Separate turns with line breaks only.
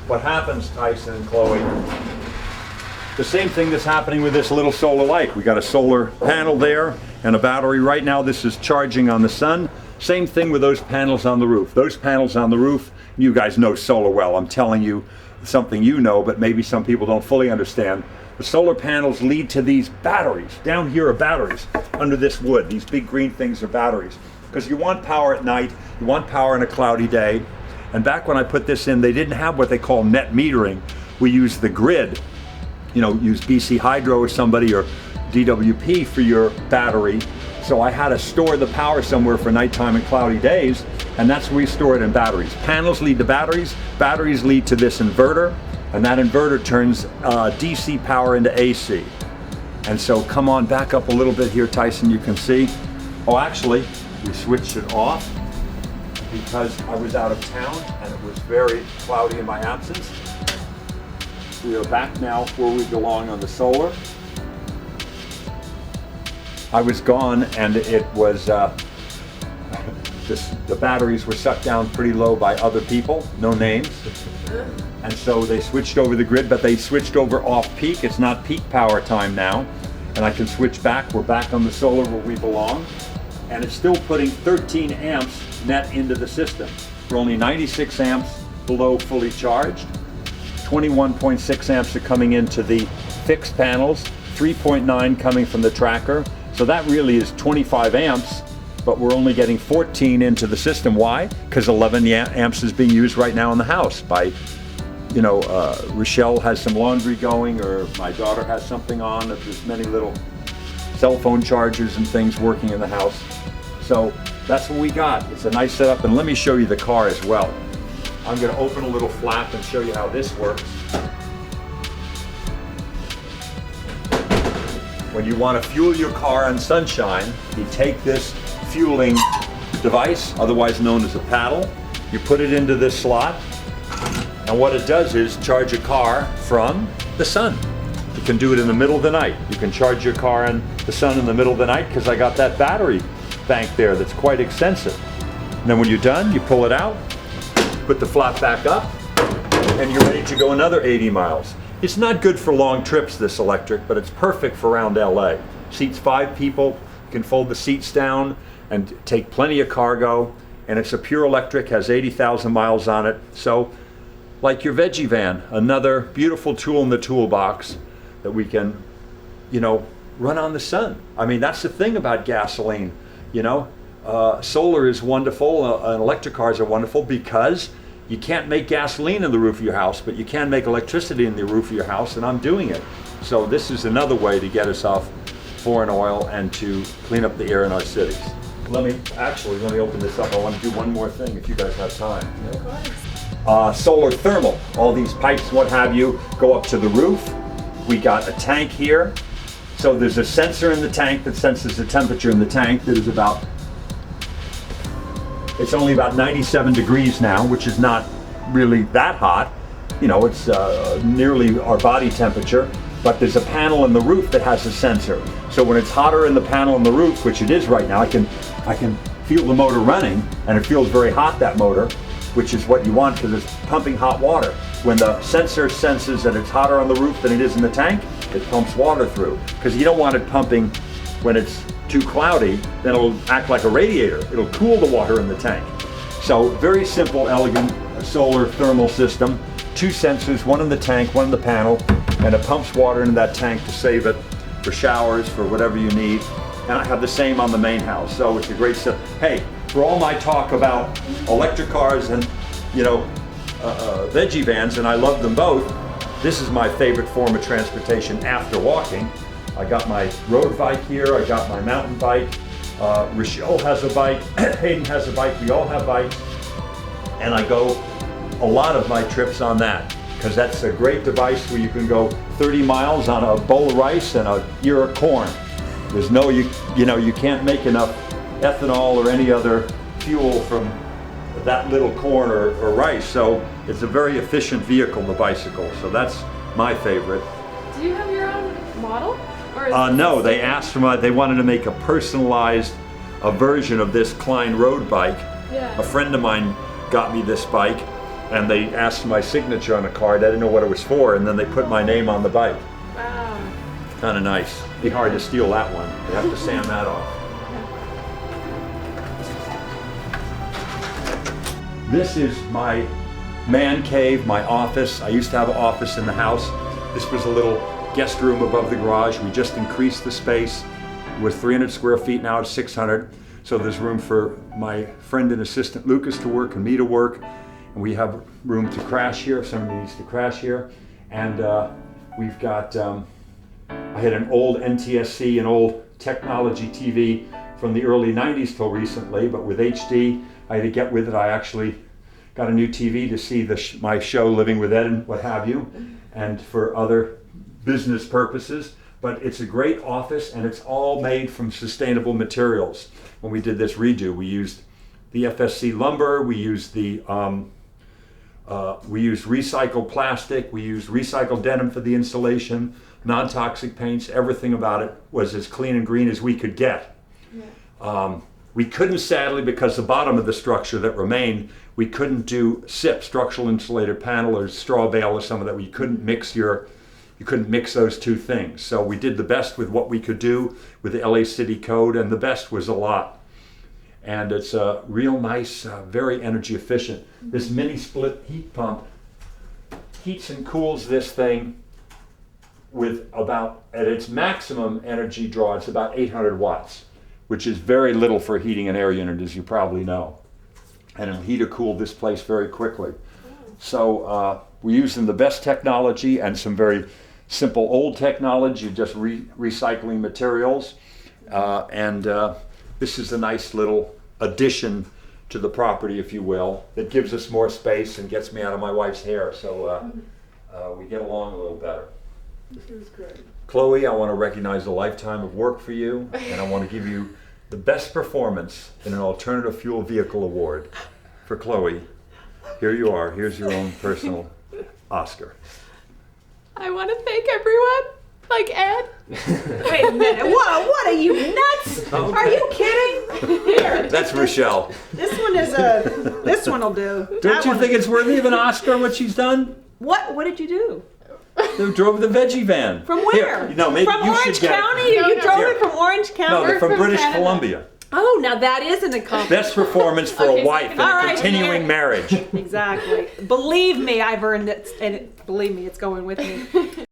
what happens, Tyson and Chloe, the same thing that's happening with this little solar light. We got a solar panel there and a battery. Right now this is charging on the sun. Same thing with those panels on the roof. Those panels on the roof, you guys know solar well. I'm telling you something you know, but maybe some people don't fully understand. The solar panels lead to these batteries. Down here are batteries under this wood. These big green things are batteries. Because you want power at night, you want power on a cloudy day. And back when I put this in, they didn't have what they call net metering. We used the grid. You know, use BC Hydro or somebody, or DWP for your battery. So I had to store the power somewhere for nighttime and cloudy days, and that's where we store it in batteries. Panels lead to batteries lead to this inverter, and that inverter turns DC power into AC. And so come on back up a little bit here, Tyson, you can see. Oh, actually, we switched it off because I was out of town and it was very cloudy in my absence. We are back now where we belong on the solar. I was gone and it was, the batteries were sucked down pretty low by other people, no names. And so they switched over the grid, but they switched over off peak. It's not peak power time now. And I can switch back. We're back on the solar where we belong. And it's still putting 13 amps net into the system. We're only 96 amps below fully charged. 21.6 amps are coming into the fixed panels, 3.9 coming from the tracker. So that really is 25 amps, but we're only getting 14 into the system. Why? Because 11 amps is being used right now in the house by, you know, Rochelle has some laundry going, or my daughter has something on. There's many little cell phone chargers and things working in the house. So that's what we got. It's a nice setup, and let me show you the car as well. I'm going to open a little flap and show you how this works. When you want to fuel your car on sunshine, you take this fueling device, otherwise known as a paddle, you put it into this slot, and what it does is charge a car from the sun. You can do it in the middle of the night. You can charge your car in the sun in the middle of the night because I got that battery bank there that's quite extensive. And then when you're done, you pull it out, put the flap back up, and you're ready to go another 80 miles. It's not good for long trips, this electric, but it's perfect for around LA. Seats 5 people, you can fold the seats down and take plenty of cargo, and it's a pure electric, has 80,000 miles on it. So, like your veggie van, another beautiful tool in the toolbox that we can, you know, run on the sun. I mean, that's the thing about gasoline, you know. Solar is wonderful, and electric cars are wonderful because you can't make gasoline in the roof of your house, but you can make electricity in the roof of your house, and I'm doing it. So this is another way to get us off foreign oil and to clean up the air in our cities. Let me open this up. I want to do one more thing if you guys have time.
Of course.
Solar thermal. All these pipes, what have you, go up to the roof. We got a tank here. So there's a sensor in the tank that senses the temperature in the tank that is about, it's only about 97 degrees now, which is not really that hot. You know, it's nearly our body temperature, but there's a panel in the roof that has a sensor. So when it's hotter in the panel on the roof, which it is right now, I can feel the motor running, and it feels very hot, that motor, which is what you want because it's pumping hot water. When the sensor senses that it's hotter on the roof than it is in the tank, it pumps water through. Because you don't want it pumping when it's too cloudy, then it'll act like a radiator. It'll cool the water in the tank. So very simple, elegant solar thermal system. 2 sensors, one in the tank, one in the panel, and it pumps water into that tank to save it for showers, for whatever you need. And I have the same on the main house. So it's a great system. Hey, for all my talk about electric cars and, you know, veggie vans, and I love them both, this is my favorite form of transportation after walking. I got my road bike here, I got my mountain bike, Rochelle has a bike, Hayden has a bike, we all have bikes, and I go a lot of my trips on that, because that's a great device where you can go 30 miles on a bowl of rice and a ear of corn. There's no, you can't make enough ethanol or any other fuel from that little corn or rice, so it's a very efficient vehicle, the bicycle, so that's my favorite.
Do you have your own model?
No, they asked for they wanted to make a personalized version of this Klein road bike.
Yeah.
A friend of mine got me this bike, and they asked my signature on a card. I didn't know what it was for, and then they put my name on the bike.
Wow.
Kind of nice. Be hard to steal that one. You have to sand that off. This is my man cave, my office. I used to have an office in the house. This was a little guest room above the garage. We just increased the space. It was 300 square feet, now it's 600. So there's room for my friend and assistant Lucas to work and me to work. And we have room to crash here if somebody needs to crash here. And we've got, I had an old NTSC, an old technology TV from the early 90s till recently, but with HD, I had to get with it. I actually got a new TV to see my show Living with Ed and what have you, and for other business purposes. But it's a great office, and it's all made from sustainable materials. When we did this redo, we used the FSC lumber, we used recycled plastic, we used recycled denim for the insulation, non-toxic paints. Everything about it was as clean and green as we could get. Yeah. We couldn't, sadly, because the bottom of the structure that remained, we couldn't do SIP, structural insulated panel, or straw bale, or some of that. You couldn't mix those two things. So we did the best with what we could do with the LA City Code, and the best was a lot. And it's a real nice, very energy efficient. This mini split heat pump heats and cools this thing with about, at its maximum energy draw, it's about 800 watts, which is very little for heating an air unit, as you probably know. And it'll heat or cool this place very quickly. So we're using the best technology and some very simple old technology, just recycling materials. This is a nice little addition to the property, if you will, that gives us more space and gets me out of my wife's hair. So we get along a little better.
This is great.
Chloe, I want to recognize a lifetime of work for you, and I want to give you the best performance in an alternative fuel vehicle award for Chloe. Here you are. Here's your own personal Oscar.
I want to thank everyone, like Ed.
Wait a minute. What are you nuts?
Okay.
Are you kidding? Here.
That's Rochelle.
This one will do.
Don't you think it's worthy of an Oscar what she's done?
What did you do?
They drove the veggie van.
From where?
Here, no, maybe
from
you
Orange
should get
County?
it.
You drove
Here.
it from Orange County?
No, they're from
from
British
Canada.
Columbia.
Oh, now that is an accomplishment.
Best performance for
Okay,
a
so
wife in
all
a
right,
continuing
here.
marriage.
Exactly. Believe me, I've earned it, and believe me, it's going with me.